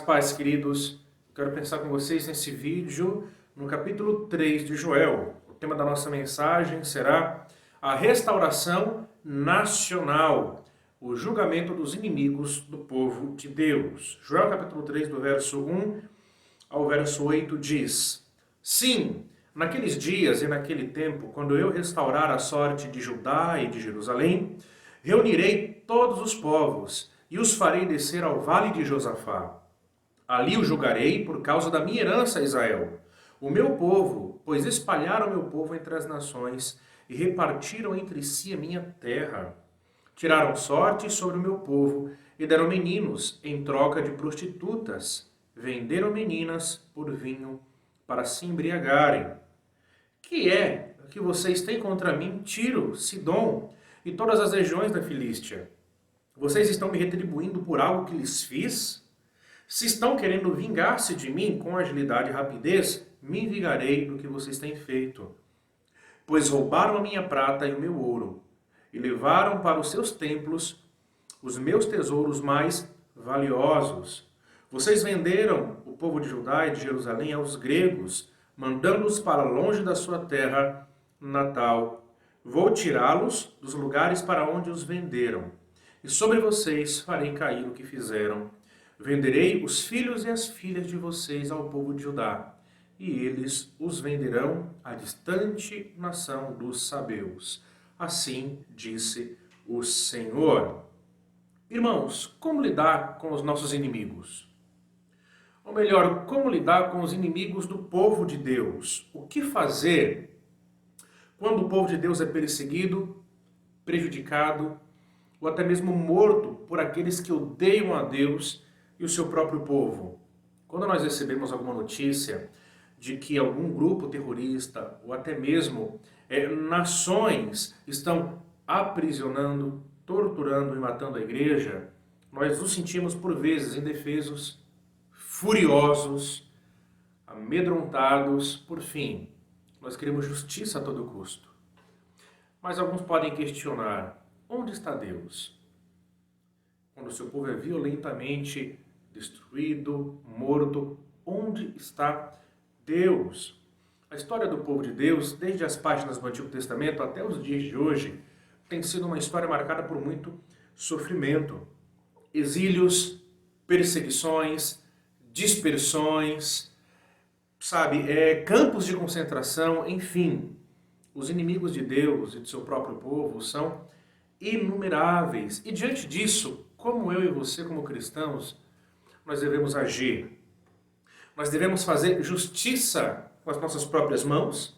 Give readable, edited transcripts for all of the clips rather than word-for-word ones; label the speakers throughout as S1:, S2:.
S1: Graça e paz, queridos. Quero pensar com vocês nesse vídeo, no capítulo 3 de Joel. O tema da nossa mensagem será a restauração nacional, o julgamento dos inimigos do povo de Deus. Joel capítulo 3, do verso 1 ao verso 8 diz: Sim, naqueles dias e naquele tempo, quando eu restaurar a sorte de Judá e de Jerusalém, reunirei todos os povos e os farei descer ao vale de Josafá. Ali o julgarei por causa da minha herança, Israel, o meu povo, pois espalharam meu povo entre as nações e repartiram entre si a minha terra. Tiraram sorte sobre o meu povo e deram meninos em troca de prostitutas. Venderam meninas por vinho para se embriagarem. Que é que vocês têm contra mim, Tiro, Sidom e todas as regiões da Filístia? Vocês estão me retribuindo por algo que lhes fiz? Se estão querendo vingar-se de mim com agilidade e rapidez, me vingarei do que vocês têm feito. Pois roubaram a minha prata e o meu ouro, e levaram para os seus templos os meus tesouros mais valiosos. Vocês venderam o povo de Judá e de Jerusalém aos gregos, mandando-os para longe da sua terra natal. Vou tirá-los dos lugares para onde os venderam, e sobre vocês farei cair o que fizeram. Venderei os filhos e as filhas de vocês ao povo de Judá, e eles os venderão à distante nação dos sabeus. Assim disse o Senhor. Irmãos, como lidar com os nossos inimigos? Ou melhor, como lidar com os inimigos do povo de Deus? O que fazer quando o povo de Deus é perseguido, prejudicado, ou até mesmo morto por aqueles que odeiam a Deus e o seu próprio povo? Quando nós recebemos alguma notícia de que algum grupo terrorista, ou até mesmo nações estão aprisionando, torturando e matando a igreja, nós nos sentimos por vezes indefesos, furiosos, amedrontados. Por fim, nós queremos justiça a todo custo. Mas alguns podem questionar: onde está Deus? Quando o seu povo é violentamente destruído, morto, onde está Deus? A história do povo de Deus, desde as páginas do Antigo Testamento até os dias de hoje, tem sido uma história marcada por muito sofrimento. Exílios, perseguições, dispersões, campos de concentração, enfim. Os inimigos de Deus e de seu próprio povo são inumeráveis. E diante disso, como eu e você, como cristãos, nós devemos agir. Nós devemos fazer justiça com as nossas próprias mãos.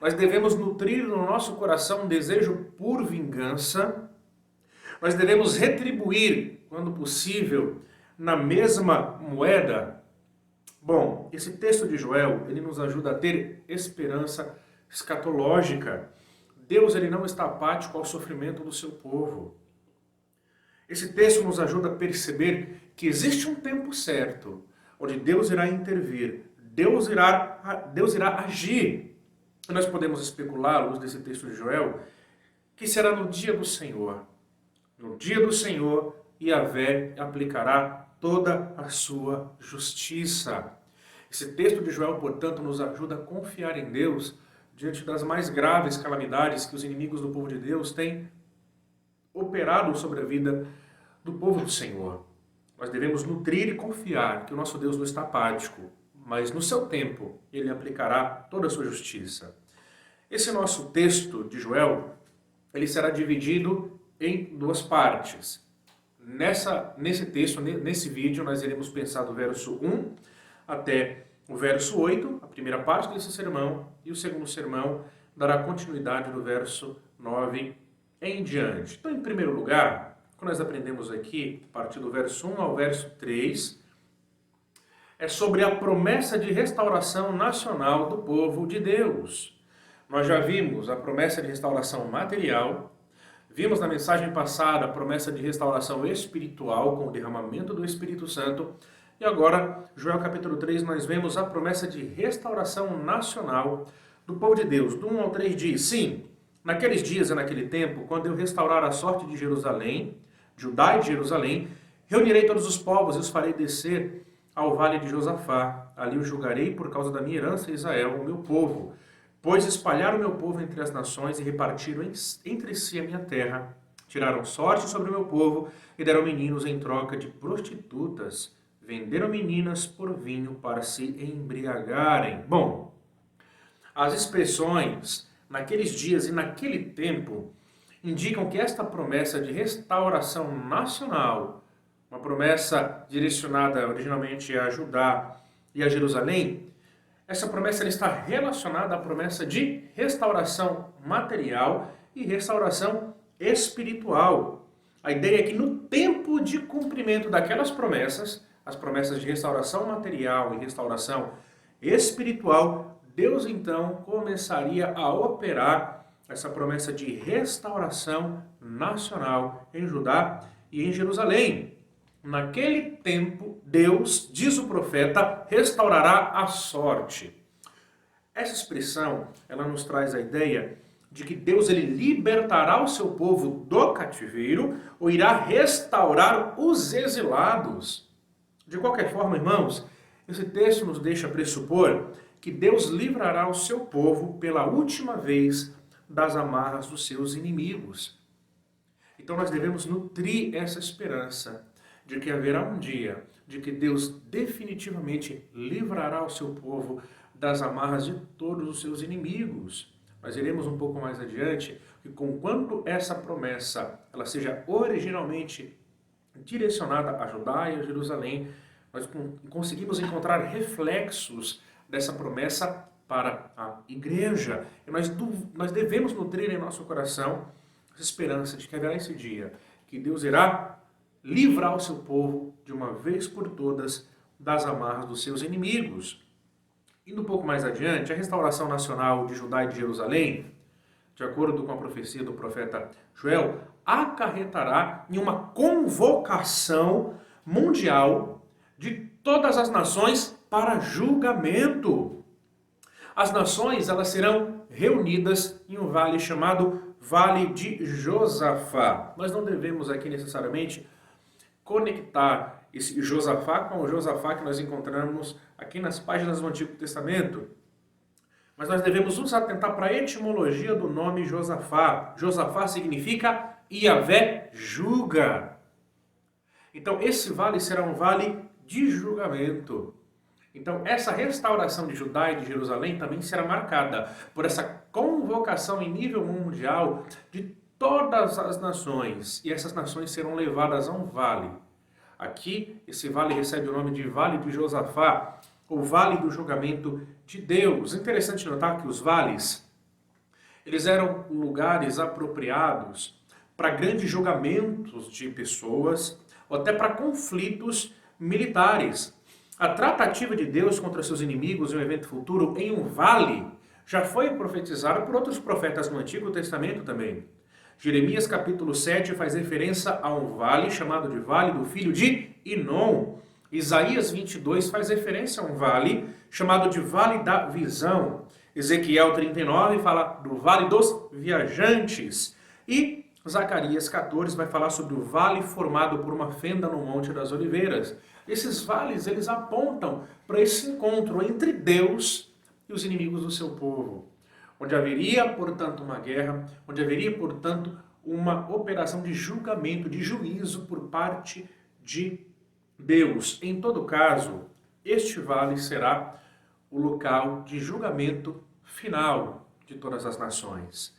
S1: Nós devemos nutrir no nosso coração um desejo por vingança. Nós devemos retribuir, quando possível, na mesma moeda. Bom, esse texto de Joel, ele nos ajuda a ter esperança escatológica. Deus, ele não está apático ao sofrimento do seu povo. Esse texto nos ajuda a perceber que existe um tempo certo, onde Deus irá intervir, Deus irá agir. E nós podemos especular, à luz desse texto de Joel, que será no dia do Senhor. No dia do Senhor, Yahvé aplicará toda a sua justiça. Esse texto de Joel, portanto, nos ajuda a confiar em Deus diante das mais graves calamidades que os inimigos do povo de Deus têm operado sobre a vida do povo do Senhor. Nós devemos nutrir e confiar que o nosso Deus não está apático, mas no seu tempo ele aplicará toda a sua justiça. Esse nosso texto de Joel, ele será dividido em duas partes. Nesse texto, nesse vídeo, nós iremos pensar do verso 1 até o verso 8, a primeira parte desse sermão, e o segundo sermão dará continuidade do verso 9 em diante. Então, em primeiro lugar, o que nós aprendemos aqui, a partir do verso 1 ao verso 3, é sobre a promessa de restauração nacional do povo de Deus. Nós já vimos a promessa de restauração material, vimos na mensagem passada a promessa de restauração espiritual com o derramamento do Espírito Santo, e agora, Joel capítulo 3, nós vemos a promessa de restauração nacional do povo de Deus. Do 1 ao 3 diz: Sim, naqueles dias e naquele tempo, quando eu restaurar a sorte de Jerusalém, Judá e Jerusalém, Reunirei todos os povos e os farei descer ao vale de Josafá. Ali os julgarei por causa da minha herança Israel, o meu povo. Pois espalharam o meu povo entre as nações e repartiram entre si a minha terra. Tiraram sorte sobre o meu povo e deram meninos em troca de prostitutas. Venderam meninas por vinho para se embriagarem. Bom, as expressões naqueles dias e naquele tempo indicam que esta promessa de restauração nacional, uma promessa direcionada originalmente a Judá e a Jerusalém, essa promessa está relacionada à promessa de restauração material e restauração espiritual. A ideia é que no tempo de cumprimento daquelas promessas, as promessas de restauração material e restauração espiritual, Deus então começaria a operar essa promessa de restauração nacional em Judá e em Jerusalém. Naquele tempo, Deus, diz o profeta, restaurará a sorte. Essa expressão, ela nos traz a ideia de que Deus ele libertará o seu povo do cativeiro ou irá restaurar os exilados. De qualquer forma, irmãos, esse texto nos deixa pressupor que Deus livrará o seu povo pela última vez das amarras dos seus inimigos. Então nós devemos nutrir essa esperança de que haverá um dia de que Deus definitivamente livrará o seu povo das amarras de todos os seus inimigos. Nós iremos um pouco mais adiante que conquanto essa promessa ela seja originalmente direcionada a Judá e a Jerusalém, nós conseguimos encontrar reflexos dessa promessa para a igreja. E nós devemos nutrir em nosso coração essa esperança de que haverá esse dia que Deus irá livrar o seu povo de uma vez por todas das amarras dos seus inimigos. Indo um pouco mais adiante, a restauração nacional de Judá e de Jerusalém, de acordo com a profecia do profeta Joel, acarretará em uma convocação mundial de todas as nações para julgamento. As nações elas serão reunidas em um vale chamado Vale de Josafá. Nós não devemos aqui necessariamente conectar esse Josafá com o Josafá que nós encontramos aqui nas páginas do Antigo Testamento. Mas nós devemos nos atentar para a etimologia do nome Josafá. Josafá significa Yahvé julga. Então esse vale será um vale de julgamento. Então essa restauração de Judá e de Jerusalém também será marcada por essa convocação em nível mundial de todas as nações. E essas nações serão levadas a um vale. Aqui, esse vale recebe o nome de Vale de Josafá, ou Vale do Julgamento de Deus. Interessante notar que os vales, eles eram lugares apropriados para grandes julgamentos de pessoas, ou até para conflitos militares. A tratativa de Deus contra seus inimigos em um evento futuro em um vale já foi profetizada por outros profetas no Antigo Testamento também. Jeremias capítulo 7 faz referência a um vale chamado de Vale do Filho de Inom. Isaías 22 faz referência a um vale chamado de Vale da Visão. Ezequiel 39 fala do Vale dos Viajantes. E Zacarias 14 vai falar sobre o vale formado por uma fenda no Monte das Oliveiras. Esses vales, eles apontam para esse encontro entre Deus e os inimigos do seu povo. Onde haveria, portanto, uma guerra, onde haveria, portanto, uma operação de julgamento, de juízo por parte de Deus. Em todo caso, este vale será o local de julgamento final de todas as nações.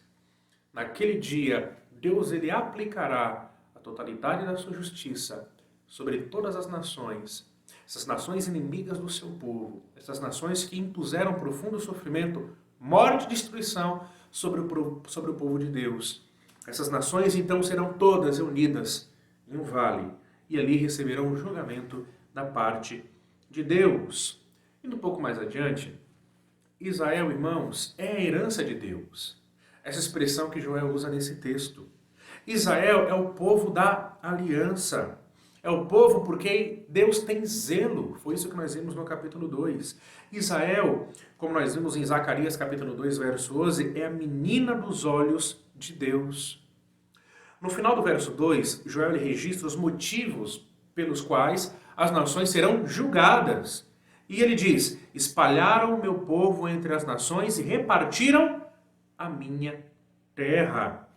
S1: Naquele dia, Deus ele aplicará a totalidade da sua justiça sobre todas as nações, essas nações inimigas do seu povo, essas nações que impuseram profundo sofrimento, morte e destruição sobre o povo de Deus. Essas nações então serão todas reunidas em um vale e ali receberão o julgamento da parte de Deus. Indo um pouco mais adiante, Israel, irmãos, é a herança de Deus. Essa expressão que Joel usa nesse texto. Israel é o povo da aliança. É o povo por quem Deus tem zelo. Foi isso que nós vimos no capítulo 2. Israel, como nós vimos em Zacarias capítulo 2, verso 11, é a menina dos olhos de Deus. No final do verso 2, Joel registra os motivos pelos quais as nações serão julgadas. E ele diz: espalharam o meu povo entre as nações e repartiram a minha terra.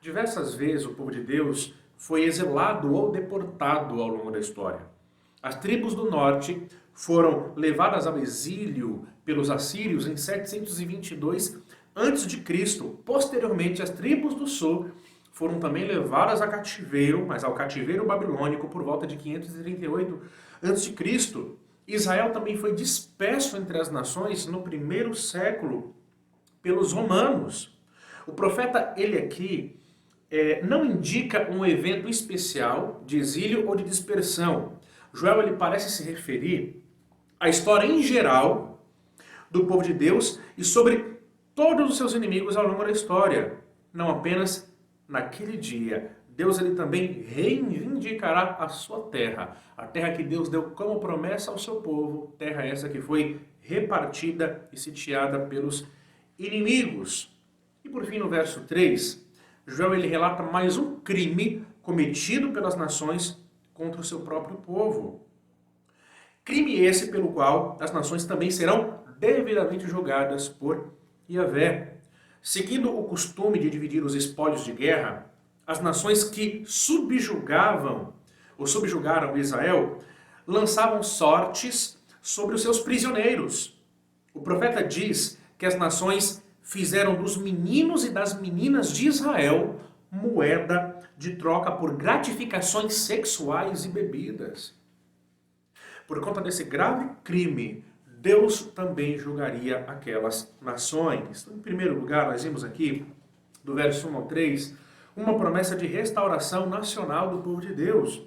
S1: Diversas vezes o povo de Deus foi exilado ou deportado ao longo da história. As tribos do norte foram levadas ao exílio pelos assírios em 722 a.C. Posteriormente, as tribos do sul foram também levadas a cativeiro, mas ao cativeiro babilônico por volta de 538 a.C. Israel também foi disperso entre as nações no primeiro século pelos romanos. O profeta Eliaquim não indica um evento especial de exílio ou de dispersão. Joel ele parece se referir à história em geral do povo de Deus e sobre todos os seus inimigos ao longo da história, não apenas naquele dia. Deus ele também reivindicará a sua terra, a terra que Deus deu como promessa ao seu povo, terra essa que foi repartida e sitiada pelos inimigos. E por fim, no verso 3, Joel ele relata mais um crime cometido pelas nações contra o seu próprio povo. Crime esse pelo qual as nações também serão devidamente julgadas por Yahvé. Seguindo o costume de dividir os espólios de guerra, as nações que subjugaram Israel lançavam sortes sobre os seus prisioneiros. O profeta diz que as nações fizeram dos meninos e das meninas de Israel moeda de troca por gratificações sexuais e bebidas. Por conta desse grave crime, Deus também julgaria aquelas nações. Então, em primeiro lugar, nós vimos aqui, do verso 1 ao 3, uma promessa de restauração nacional do povo de Deus.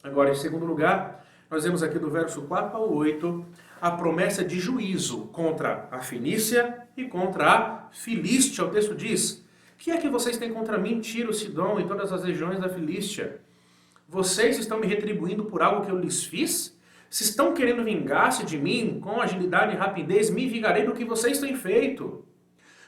S1: Agora, em segundo lugar, nós vemos aqui do verso 4 ao 8, a promessa de juízo contra a Fenícia e contra a Filístia. O texto diz: que é que vocês têm contra mim, Tiro, Sidom e todas as regiões da Filístia? Vocês estão me retribuindo por algo que eu lhes fiz? Se estão querendo vingar-se de mim, com agilidade e rapidez, me vingarei do que vocês têm feito.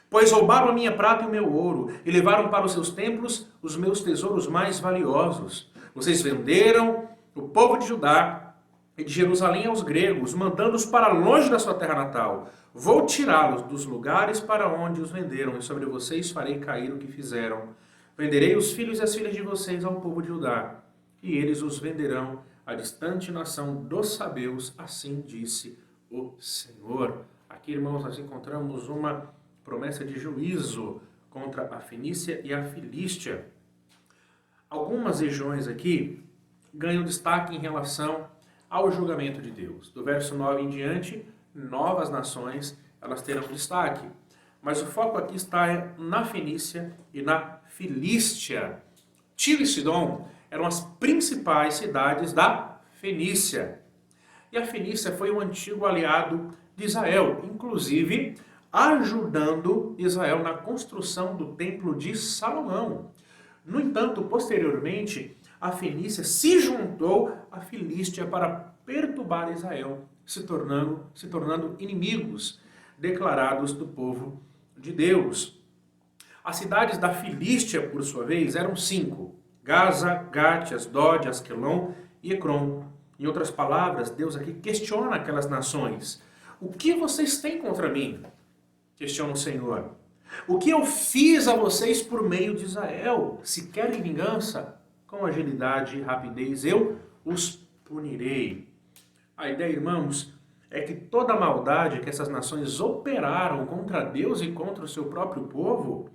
S1: Pois roubaram a minha prata e o meu ouro, e levaram para os seus templos os meus tesouros mais valiosos. Vocês venderam o povo de Judá e de Jerusalém aos gregos, mandando-os para longe da sua terra natal. Vou tirá-los dos lugares para onde os venderam, e sobre vocês farei cair o que fizeram. Venderei os filhos e as filhas de vocês ao povo de Judá, e eles os venderão à distante nação dos sabeus, assim disse o Senhor. Aqui, irmãos, nós encontramos uma promessa de juízo contra a Fenícia e a Filístia. Algumas regiões aqui ganham destaque em relação ao julgamento de Deus. Do verso 9 em diante, novas nações, elas terão destaque. Mas o foco aqui está na Fenícia e na Filístia. Tiro e Sidom eram as principais cidades da Fenícia. E a Fenícia foi um antigo aliado de Israel, inclusive ajudando Israel na construção do Templo de Salomão. No entanto, posteriormente, a Fenícia se juntou à Filístia para perturbar Israel, se tornando inimigos declarados do povo de Deus. As cidades da Filístia, por sua vez, eram 5: Gaza, Gate, Asdod, Asquelon e Ecrom. Em outras palavras, Deus aqui questiona aquelas nações. O que vocês têm contra mim? Questiona o Senhor. O que eu fiz a vocês por meio de Israel? Se querem vingança, com agilidade e rapidez eu os punirei. A ideia, irmãos, é que toda a maldade que essas nações operaram contra Deus e contra o seu próprio povo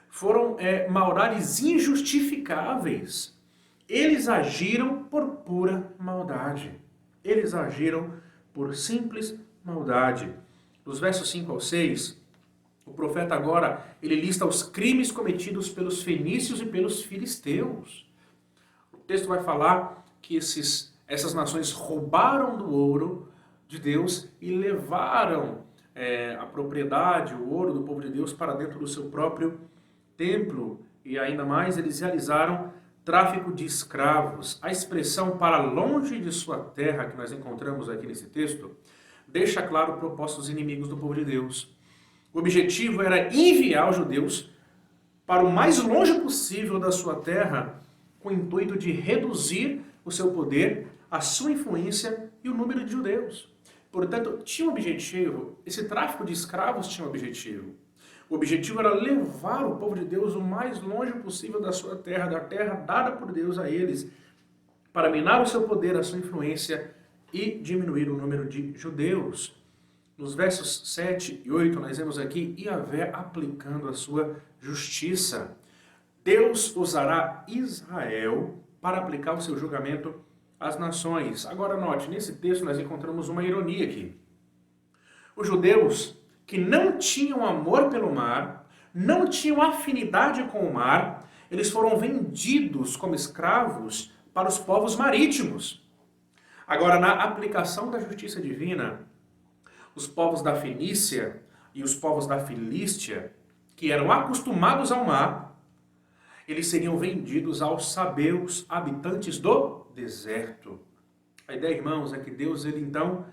S1: foram maldades injustificáveis. Eles agiram por pura maldade. Eles agiram por simples maldade. Dos versos 5 ao 6, o profeta agora ele lista os crimes cometidos pelos fenícios e pelos filisteus. O texto vai falar que essas nações roubaram do ouro de Deus e levaram a propriedade, o ouro do povo de Deus para dentro do seu próprio templo. E ainda mais, eles realizaram tráfico de escravos. A expressão para longe de sua terra que nós encontramos aqui nesse texto deixa claro o propósito dos inimigos do povo de Deus. O objetivo era enviar os judeus para o mais longe possível da sua terra, com o intuito de reduzir o seu poder, a sua influência e o número de judeus. Portanto, tinha um objetivo, esse tráfico de escravos tinha um objetivo. O objetivo era levar o povo de Deus o mais longe possível da sua terra, da terra dada por Deus a eles, para minar o seu poder, a sua influência e diminuir o número de judeus. Nos versos 7 e 8, nós vemos aqui Yahvé aplicando a sua justiça. Deus usará Israel para aplicar o seu julgamento às nações. Agora note, nesse texto nós encontramos uma ironia aqui. Os judeus que não tinham amor pelo mar, não tinham afinidade com o mar, eles foram vendidos como escravos para os povos marítimos. Agora, na aplicação da justiça divina, os povos da Fenícia e os povos da Filístia, que eram acostumados ao mar, eles seriam vendidos aos sabeus, habitantes do deserto. A ideia, irmãos, é que Deus, ele então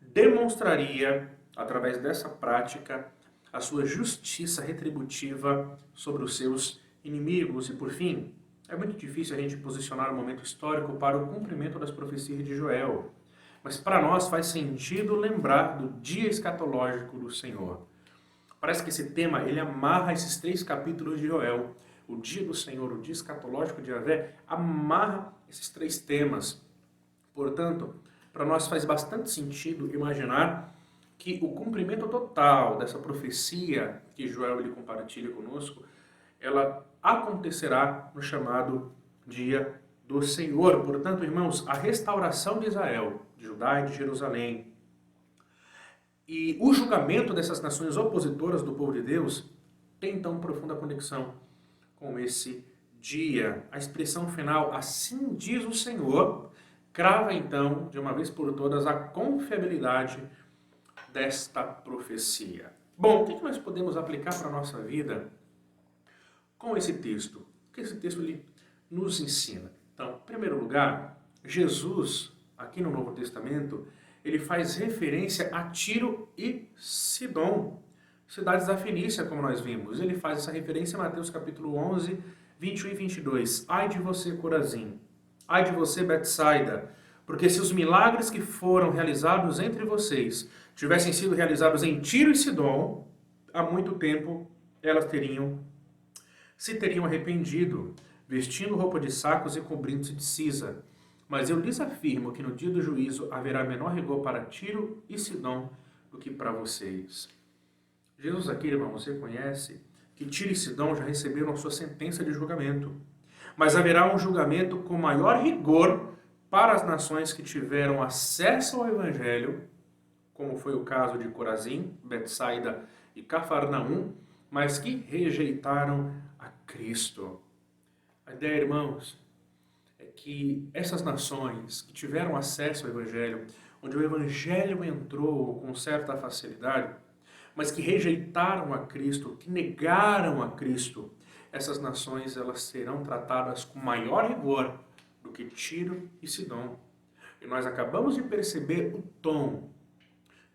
S1: demonstraria, através dessa prática, a sua justiça retributiva sobre os seus inimigos. E por fim, é muito difícil a gente posicionar o momento histórico para o cumprimento das profecias de Joel. Mas para nós faz sentido lembrar do dia escatológico do Senhor. Parece que esse tema, ele amarra esses 3 capítulos de Joel. O dia do Senhor, o dia escatológico de Yahvé, amarra esses 3 temas. Portanto, para nós faz bastante sentido imaginar que o cumprimento total dessa profecia que Joel ele compartilha conosco, ela acontecerá no chamado dia do Senhor. Portanto, irmãos, a restauração de Israel, de Judá e de Jerusalém, e o julgamento dessas nações opositoras do povo de Deus tem então profunda conexão com esse dia. A expressão final, assim diz o Senhor, crava então, de uma vez por todas, a confiabilidade desta profecia. Bom, o que nós podemos aplicar para a nossa vida com esse texto? O que esse texto nos ensina? Então, em primeiro lugar, Jesus, aqui no Novo Testamento, ele faz referência a Tiro e Sidom, cidades da Fenícia, como nós vimos. Ele faz essa referência em Mateus capítulo 11, 21 e 22. Ai de você, Corazim! Ai de você, Betsaida! Porque se os milagres que foram realizados entre vocês tivessem sido realizados em Tiro e Sidom, há muito tempo elas se teriam arrependido, vestindo roupa de sacos e cobrindo-se de cinza. Mas eu lhes afirmo que no dia do juízo haverá menor rigor para Tiro e Sidom do que para vocês. Jesus aqui, irmãos, reconhece que Tiro e Sidom já receberam a sua sentença de julgamento. Mas haverá um julgamento com maior rigor para as nações que tiveram acesso ao Evangelho, como foi o caso de Corazim, Betsaida e Cafarnaum, mas que rejeitaram a Cristo. A ideia, irmãos, é que essas nações que tiveram acesso ao Evangelho, onde o Evangelho entrou com certa facilidade, mas que rejeitaram a Cristo, que negaram a Cristo, essas nações elas serão tratadas com maior rigor do que Tiro e Sidom. E nós acabamos de perceber o tom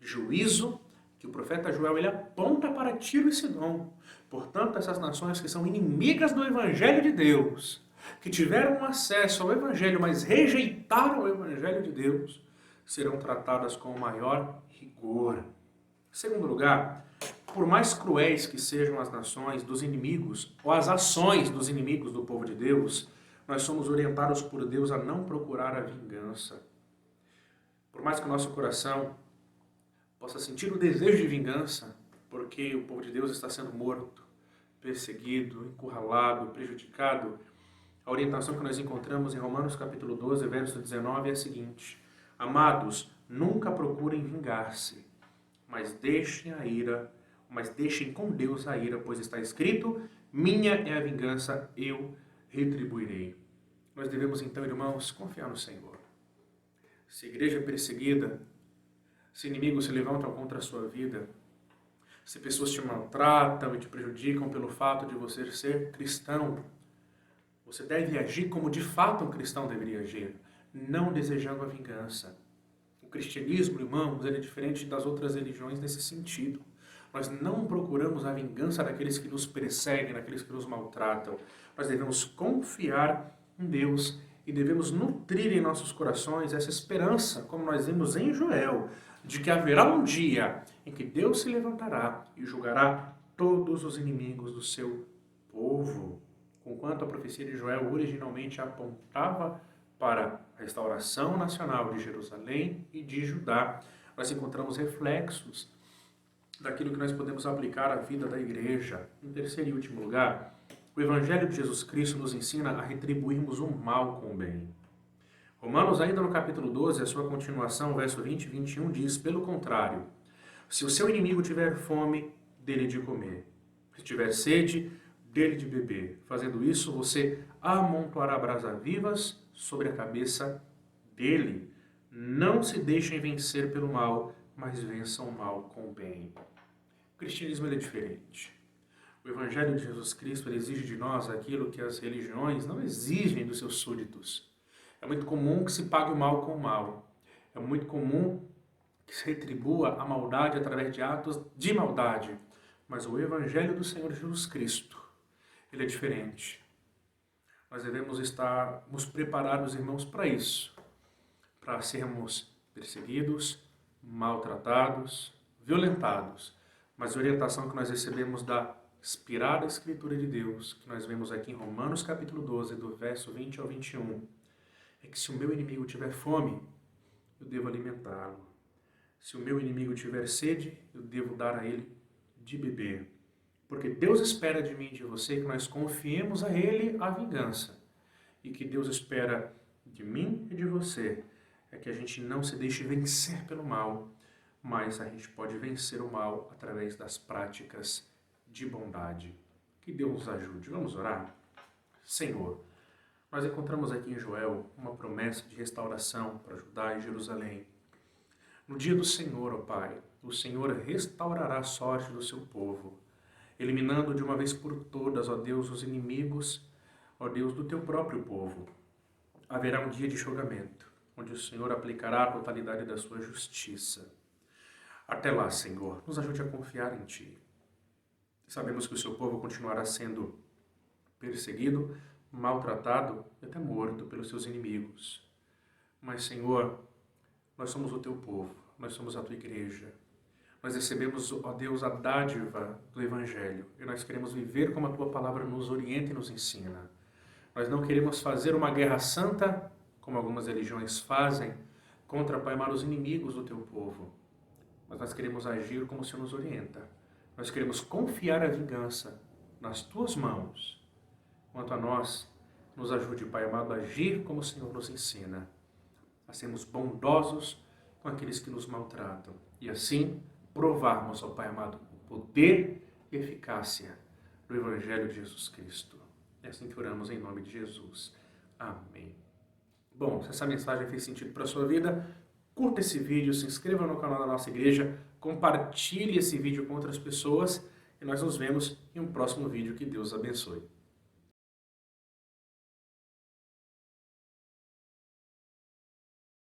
S1: de juízo que o profeta Joel ele aponta para Tiro e Sidom. Portanto, essas nações que são inimigas do Evangelho de Deus, que tiveram acesso ao Evangelho, mas rejeitaram o Evangelho de Deus, serão tratadas com maior rigor. Em segundo lugar, por mais cruéis que sejam as nações dos inimigos, ou as ações dos inimigos do povo de Deus, nós somos orientados por Deus a não procurar a vingança. Por mais que o nosso coração possa sentir o desejo de vingança, porque o povo de Deus está sendo morto, perseguido, encurralado, prejudicado, a orientação que nós encontramos em Romanos capítulo 12, verso 19 é a seguinte: amados, nunca procurem vingar-se, mas deixem com Deus a ira, pois está escrito, minha é a vingança, eu retribuirei. Nós devemos então, irmãos, confiar no Senhor. Se a igreja é perseguida, se inimigos se levantam contra a sua vida, se pessoas te maltratam e te prejudicam pelo fato de você ser cristão, você deve agir como de fato um cristão deveria agir, não desejando a vingança. O cristianismo, irmãos, ele é diferente das outras religiões nesse sentido. Nós não procuramos a vingança daqueles que nos perseguem, daqueles que nos maltratam. Nós devemos confiar em Deus e devemos nutrir em nossos corações essa esperança, como nós vimos em Joel, de que haverá um dia em que Deus se levantará e julgará todos os inimigos do seu povo. Conquanto a profecia de Joel originalmente apontava para a restauração nacional de Jerusalém e de Judá, nós encontramos reflexos daquilo que nós podemos aplicar à vida da igreja. Em terceiro e último lugar, o Evangelho de Jesus Cristo nos ensina a retribuirmos o mal com o bem. Romanos, ainda no capítulo 12, a sua continuação, verso 20 e 21, diz, pelo contrário, se o seu inimigo tiver fome, dele de comer. Se tiver sede, dele de beber. Fazendo isso, você amontoará brasas vivas sobre a cabeça dele. Não se deixem vencer pelo mal, mas vençam o mal com o bem. O cristianismo é diferente. O Evangelho de Jesus Cristo exige de nós aquilo que as religiões não exigem dos seus súditos. É muito comum que se pague o mal com o mal. É muito comum que se retribua a maldade através de atos de maldade. Mas o Evangelho do Senhor Jesus Cristo, ele é diferente. Nós devemos estarmos preparados, irmãos, para isso. Para sermos perseguidos, maltratados, violentados. Mas a orientação que nós recebemos da inspirada Escritura de Deus, que nós vemos aqui em Romanos capítulo 12, do verso 20 ao 21, é que se o meu inimigo tiver fome, eu devo alimentá-lo. Se o meu inimigo tiver sede, eu devo dar a ele de beber. Porque Deus espera de mim e de você que nós confiemos a Ele a vingança. E que Deus espera de mim e de você é que a gente não se deixe vencer pelo mal, mas a gente pode vencer o mal através das práticas de bondade. Que Deus nos ajude. Vamos orar? Senhor, nós encontramos aqui em Joel uma promessa de restauração para Judá e Jerusalém. No dia do Senhor, ó Pai, o Senhor restaurará a sorte do seu povo, eliminando de uma vez por todas, ó Deus, os inimigos, ó Deus, do teu próprio povo. Haverá um dia de julgamento, onde o Senhor aplicará a totalidade da sua justiça. Até lá, Senhor, nos ajude a confiar em Ti. Sabemos que o seu povo continuará sendo perseguido, maltratado e até morto pelos seus inimigos. Mas, Senhor, nós somos o teu povo, nós somos a tua igreja. Nós recebemos, ó Deus, a dádiva do Evangelho e nós queremos viver como a tua palavra nos orienta e nos ensina. Nós não queremos fazer uma guerra santa, como algumas religiões fazem, contra, Pai amado, os inimigos do teu povo. Mas nós queremos agir como o Senhor nos orienta. Nós queremos confiar a vingança nas tuas mãos. Quanto a nós, nos ajude, Pai amado, a agir como o Senhor nos ensina. A sermos bondosos com aqueles que nos maltratam. E assim, provarmos, ó Pai amado, o poder e eficácia do Evangelho de Jesus Cristo. É assim que oramos em nome de Jesus. Amém. Bom, se essa mensagem fez sentido para a sua vida, curta esse vídeo, se inscreva no canal da nossa igreja, compartilhe esse vídeo com outras pessoas e nós nos vemos em um próximo vídeo. Que Deus abençoe.